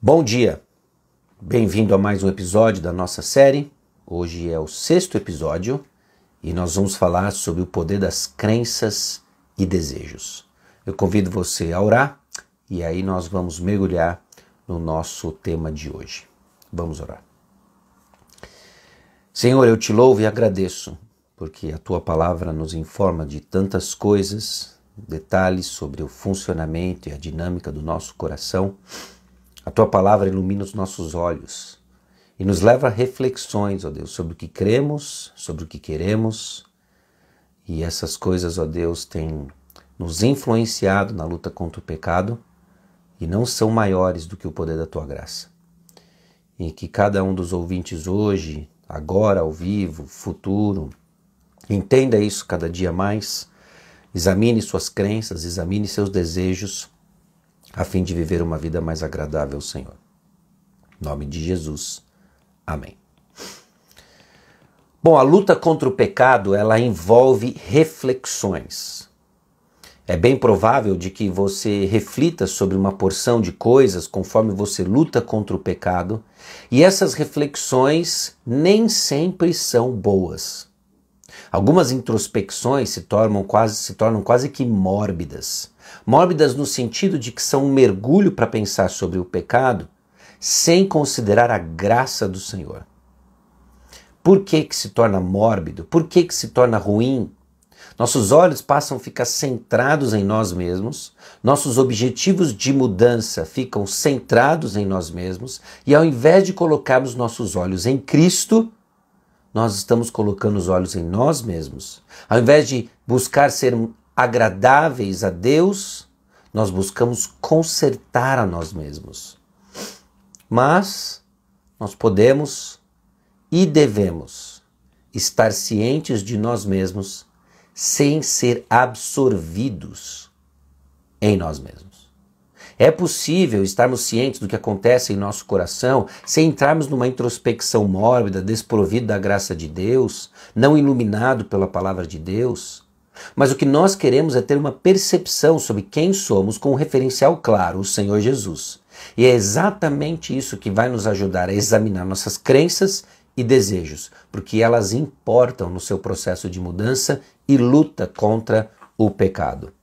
Bom dia, bem-vindo a mais um episódio da nossa série. Hoje é o 6º episódio e nós vamos falar sobre o poder das crenças e desejos. Eu convido você a orar e aí nós vamos mergulhar no nosso tema de hoje. Vamos orar. Senhor, eu te louvo e agradeço porque a tua palavra nos informa de tantas coisas, detalhes sobre o funcionamento e a dinâmica do nosso coração. A tua palavra ilumina os nossos olhos e nos leva a reflexões, ó Deus, sobre o que cremos, sobre o que queremos. E essas coisas, ó Deus, têm nos influenciado na luta contra o pecado e não são maiores do que o poder da tua graça. E que cada um dos ouvintes hoje, agora, ao vivo, futuro, entenda isso cada dia mais, examine suas crenças, examine seus desejos, a fim de viver uma vida mais agradável ao Senhor. Em nome de Jesus. Amém. Bom, a luta contra o pecado, ela envolve reflexões. É bem provável de que você reflita sobre uma porção de coisas conforme você luta contra o pecado, e essas reflexões nem sempre são boas. Algumas introspecções se tornam quase que mórbidas. Mórbidas no sentido de que são um mergulho para pensar sobre o pecado sem considerar a graça do Senhor. Por que se torna mórbido? Por que se torna ruim? Nossos olhos passam a ficar centrados em nós mesmos, nossos objetivos de mudança ficam centrados em nós mesmos e ao invés de colocarmos nossos olhos em Cristo, nós estamos colocando os olhos em nós mesmos. Ao invés de buscar ser agradáveis a Deus, nós buscamos consertar a nós mesmos. Mas nós podemos e devemos estar cientes de nós mesmos sem ser absorvidos em nós mesmos. É possível estarmos cientes do que acontece em nosso coração sem entrarmos numa introspecção mórbida, desprovido da graça de Deus, não iluminado pela palavra de Deus. Mas o que nós queremos é ter uma percepção sobre quem somos com um referencial claro, o Senhor Jesus. E é exatamente isso que vai nos ajudar a examinar nossas crenças e desejos, porque elas importam no seu processo de mudança e luta contra o pecado.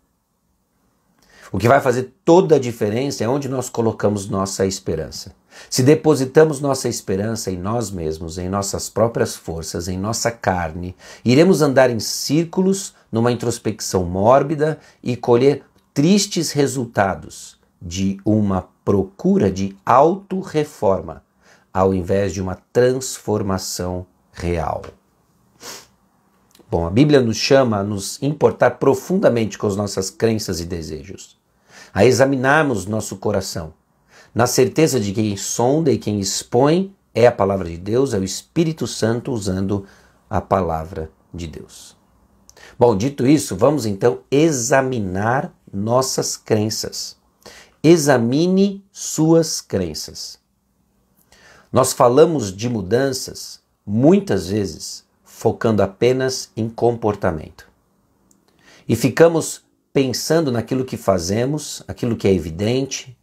O que vai fazer toda a diferença é onde nós colocamos nossa esperança. Se depositamos nossa esperança em nós mesmos, em nossas próprias forças, em nossa carne, iremos andar em círculos, numa introspecção mórbida e colher tristes resultados de uma procura de autorreforma, ao invés de uma transformação real. Bom, a Bíblia nos chama a nos importar profundamente com as nossas crenças e desejos, a examinarmos nosso coração, na certeza de que quem sonda e quem expõe é a palavra de Deus, é o Espírito Santo usando a palavra de Deus. Bom, dito isso, vamos então examinar nossas crenças. Examine suas crenças. Nós falamos de mudanças, muitas vezes, focando apenas em comportamento. E ficamos pensando naquilo que fazemos, aquilo que é evidente.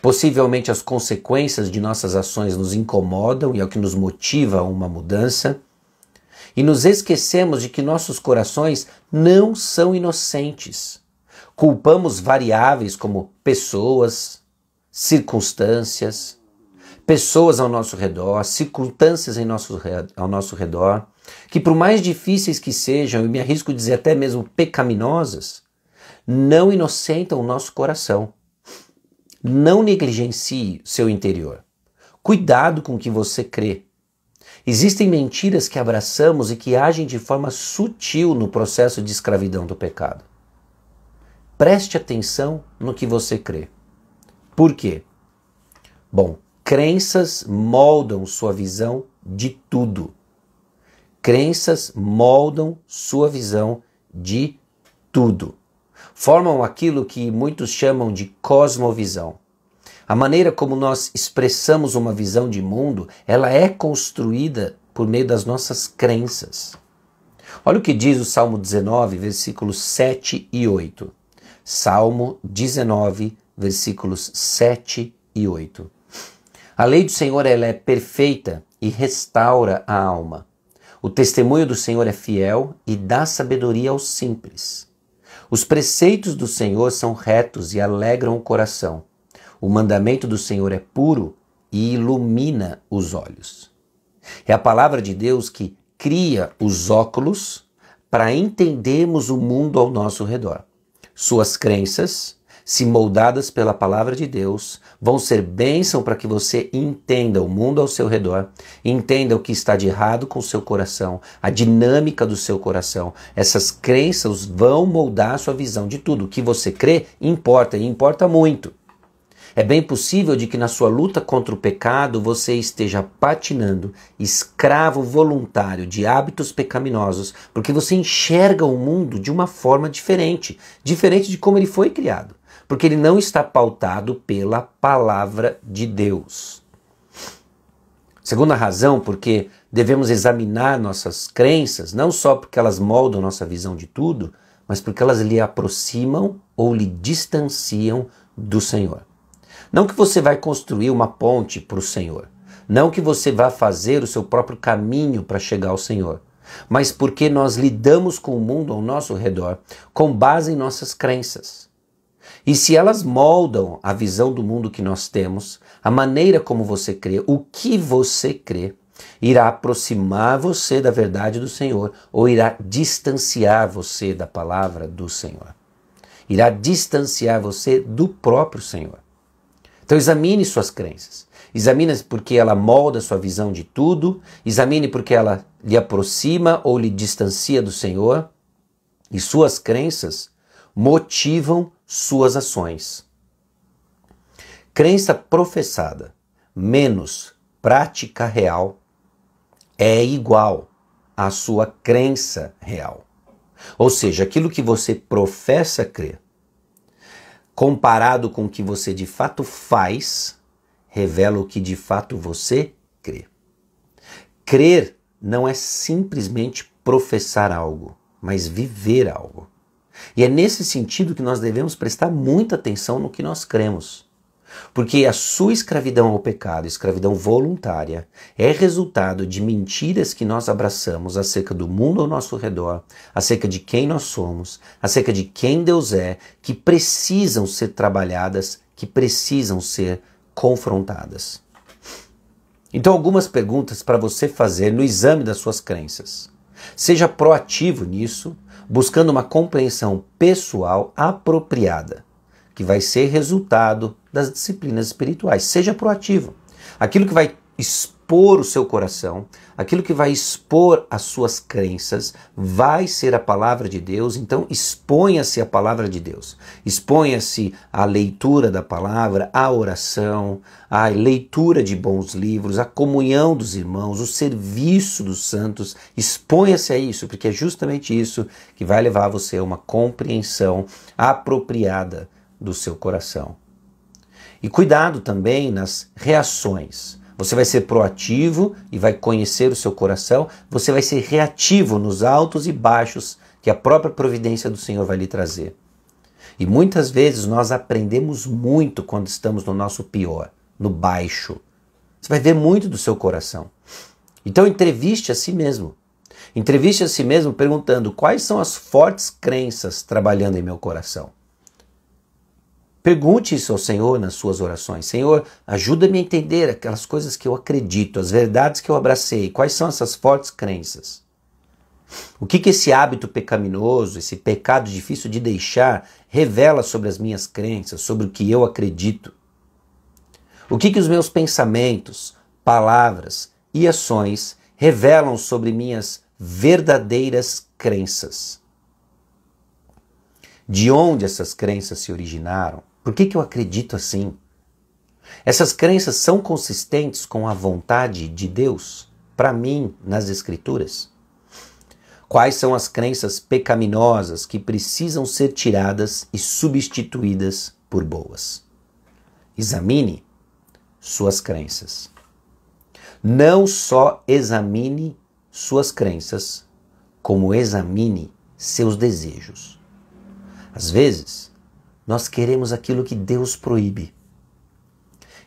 Possivelmente as consequências de nossas ações nos incomodam e é o que nos motiva a uma mudança. E nos esquecemos de que nossos corações não são inocentes. Culpamos variáveis como pessoas, circunstâncias, pessoas ao nosso redor, circunstâncias ao nosso redor, que por mais difíceis que sejam, eu me arrisco a dizer até mesmo pecaminosas, não inocentam o nosso coração. Não negligencie seu interior. Cuidado com o que você crê. Existem mentiras que abraçamos e que agem de forma sutil no processo de escravidão do pecado. Preste atenção no que você crê. Por quê? Bom, crenças moldam sua visão de tudo. Crenças moldam sua visão de tudo. Formam aquilo que muitos chamam de cosmovisão. A maneira como nós expressamos uma visão de mundo, ela é construída por meio das nossas crenças. Olha o que diz o Salmo 19, versículos 7 e 8. Salmo 19, versículos 7 e 8. A lei do Senhor ela é perfeita e restaura a alma. O testemunho do Senhor é fiel e dá sabedoria aos simples. Os preceitos do Senhor são retos e alegram o coração. O mandamento do Senhor é puro e ilumina os olhos. É a palavra de Deus que cria os óculos para entendermos o mundo ao nosso redor. Suas crenças, se moldadas pela palavra de Deus, vão ser bênção para que você entenda o mundo ao seu redor, entenda o que está de errado com o seu coração, a dinâmica do seu coração. Essas crenças vão moldar a sua visão de tudo. O que você crê importa e importa muito. É bem possível de que na sua luta contra o pecado você esteja patinando, escravo voluntário de hábitos pecaminosos, porque você enxerga o mundo de uma forma diferente de como ele foi criado, porque ele não está pautado pela palavra de Deus. Segunda razão, porque devemos examinar nossas crenças, não só porque elas moldam nossa visão de tudo, mas porque elas lhe aproximam ou lhe distanciam do Senhor. Não que você vai construir uma ponte para o Senhor, não que você vá fazer o seu próprio caminho para chegar ao Senhor, mas porque nós lidamos com o mundo ao nosso redor com base em nossas crenças. E se elas moldam a visão do mundo que nós temos, a maneira como você crê, o que você crê, irá aproximar você da verdade do Senhor ou irá distanciar você da palavra do Senhor. Irá distanciar você do próprio Senhor. Então examine suas crenças. Examine porque ela molda sua visão de tudo. Examine porque ela lhe aproxima ou lhe distancia do Senhor. E suas crenças motivam suas ações. Crença professada menos prática real é igual à sua crença real. Ou seja, aquilo que você professa crer, comparado com o que você de fato faz, revela o que de fato você crê. Crer não é simplesmente professar algo, mas viver algo. E é nesse sentido que nós devemos prestar muita atenção no que nós cremos. Porque a sua escravidão ao pecado, escravidão voluntária, é resultado de mentiras que nós abraçamos acerca do mundo ao nosso redor, acerca de quem nós somos, acerca de quem Deus é, que precisam ser trabalhadas, que precisam ser confrontadas. Então, algumas perguntas para você fazer no exame das suas crenças. Seja proativo nisso, buscando uma compreensão pessoal apropriada, que vai ser resultado das disciplinas espirituais. Seja proativo. Aquilo que vai expor o seu coração, aquilo que vai expor as suas crenças, vai ser a palavra de Deus. Então exponha-se a palavra de Deus. Exponha-se à leitura da palavra, à oração, à leitura de bons livros, à comunhão dos irmãos, o serviço dos santos. Exponha-se a isso, porque é justamente isso que vai levar você a uma compreensão apropriada do seu coração. E cuidado também nas reações. Você vai ser proativo e vai conhecer o seu coração. Você vai ser reativo nos altos e baixos que a própria providência do Senhor vai lhe trazer. E muitas vezes nós aprendemos muito quando estamos no nosso pior, no baixo. Você vai ver muito do seu coração. Então entreviste a si mesmo. Entreviste a si mesmo perguntando quais são as fortes crenças trabalhando em meu coração. Pergunte isso ao Senhor nas suas orações. Senhor, ajuda-me a entender aquelas coisas que eu acredito, as verdades que eu abracei. Quais são essas fortes crenças? O que esse hábito pecaminoso, esse pecado difícil de deixar, revela sobre as minhas crenças, sobre o que eu acredito? O que os meus pensamentos, palavras e ações revelam sobre minhas verdadeiras crenças? De onde essas crenças se originaram? Por que eu acredito assim? Essas crenças são consistentes com a vontade de Deus para mim nas Escrituras? Quais são as crenças pecaminosas que precisam ser tiradas e substituídas por boas? Examine suas crenças. Não só examine suas crenças, como examine seus desejos. Às vezes, nós queremos aquilo que Deus proíbe.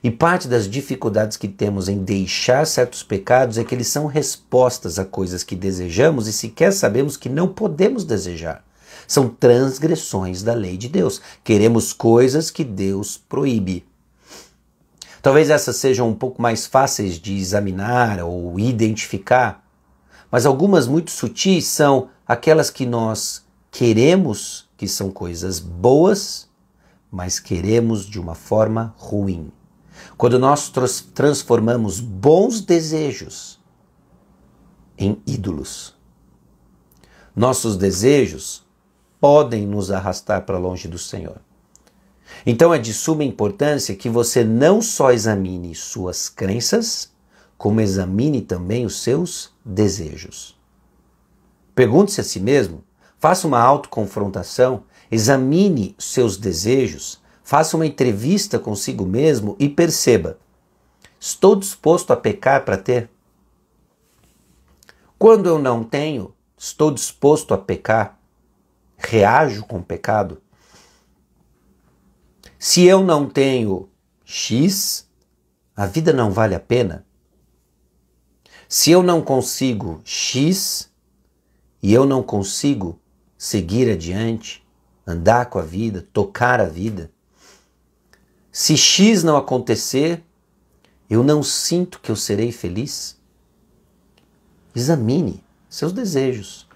E parte das dificuldades que temos em deixar certos pecados é que eles são respostas a coisas que desejamos e sequer sabemos que não podemos desejar. São transgressões da lei de Deus. Queremos coisas que Deus proíbe. Talvez essas sejam um pouco mais fáceis de examinar ou identificar, mas algumas muito sutis são aquelas que nós queremos, que são coisas boas, mas queremos de uma forma ruim. Quando nós transformamos bons desejos em ídolos, nossos desejos podem nos arrastar para longe do Senhor. Então é de suma importância que você não só examine suas crenças, como examine também os seus desejos. Pergunte-se a si mesmo, faça uma autoconfrontação, examine seus desejos, faça uma entrevista consigo mesmo e perceba: estou disposto a pecar para ter? Quando eu não tenho, estou disposto a pecar? Reajo com o pecado? Se eu não tenho X, a vida não vale a pena? Se eu não consigo X e eu não consigo seguir adiante, andar com a vida, tocar a vida, se X não acontecer, eu não sinto que eu serei feliz? Examine seus desejos.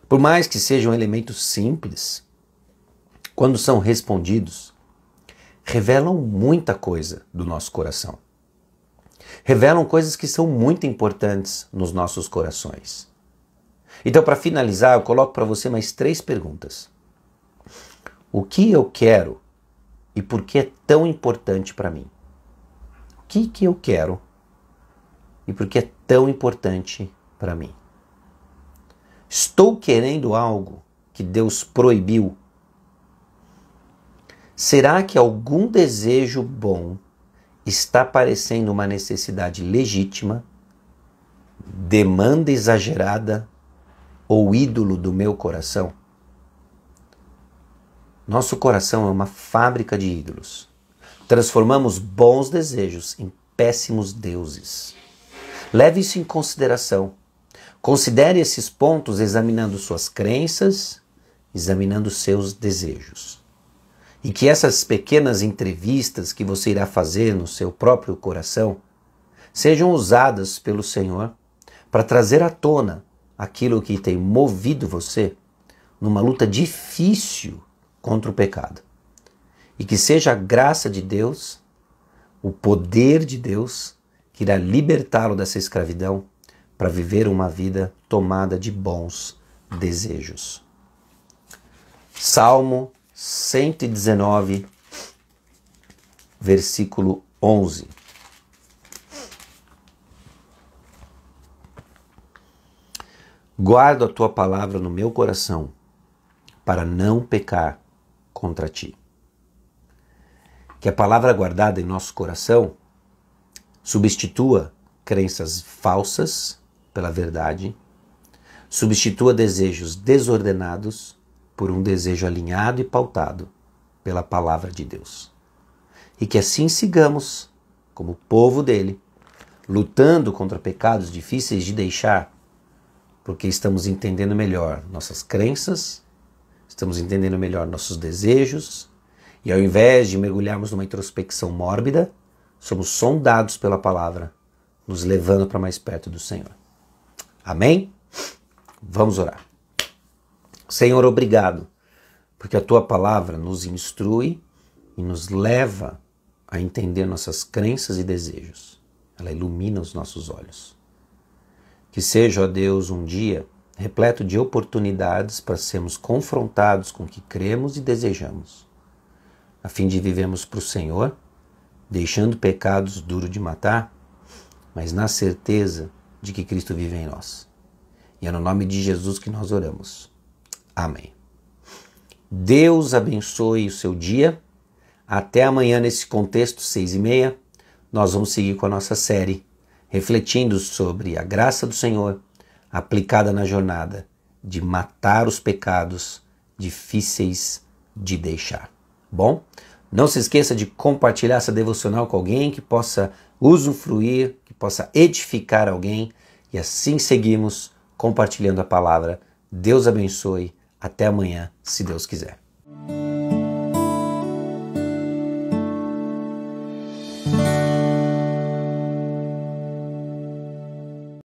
Por mais que sejam elementos simples, quando são respondidos, revelam muita coisa do nosso coração. Revelam coisas que são muito importantes nos nossos corações. Então, para finalizar, eu coloco para você mais 3 perguntas. O que eu quero e por que é tão importante para mim? O que eu quero e por que é tão importante para mim? Estou querendo algo que Deus proibiu? Será que algum desejo bom está parecendo uma necessidade legítima, demanda exagerada ou ídolo do meu coração? Nosso coração é uma fábrica de ídolos. Transformamos bons desejos em péssimos deuses. Leve isso em consideração. Considere esses pontos examinando suas crenças, examinando seus desejos. E que essas pequenas entrevistas que você irá fazer no seu próprio coração sejam usadas pelo Senhor para trazer à tona aquilo que tem movido você numa luta difícil contra o pecado. E que seja a graça de Deus, o poder de Deus, que irá libertá-lo dessa escravidão para viver uma vida tomada de bons desejos. Salmo 119, versículo 11. Guardo a tua palavra no meu coração, para não pecar contra ti. Que a palavra guardada em nosso coração substitua crenças falsas pela verdade, substitua desejos desordenados por um desejo alinhado e pautado pela palavra de Deus. E que assim sigamos, como povo dele, lutando contra pecados difíceis de deixar, porque estamos entendendo melhor nossas crenças, estamos entendendo melhor nossos desejos, e ao invés de mergulharmos numa introspecção mórbida, somos sondados pela palavra, nos levando para mais perto do Senhor. Amém? Vamos orar. Senhor, obrigado, porque a tua palavra nos instrui e nos leva a entender nossas crenças e desejos. Ela ilumina os nossos olhos. Que seja, ó Deus, um dia repleto de oportunidades para sermos confrontados com o que cremos e desejamos, a fim de vivermos para o Senhor, deixando pecados duros de matar, mas na certeza de que Cristo vive em nós. E é no nome de Jesus que nós oramos. Amém. Deus abençoe o seu dia. Até amanhã nesse contexto 6:30. Nós vamos seguir com a nossa série, refletindo sobre a graça do Senhor aplicada na jornada de matar os pecados difíceis de deixar. Bom? Não se esqueça de compartilhar essa devocional com alguém que possa usufruir, que possa edificar alguém. E assim seguimos compartilhando a palavra. Deus abençoe. Até amanhã, se Deus quiser.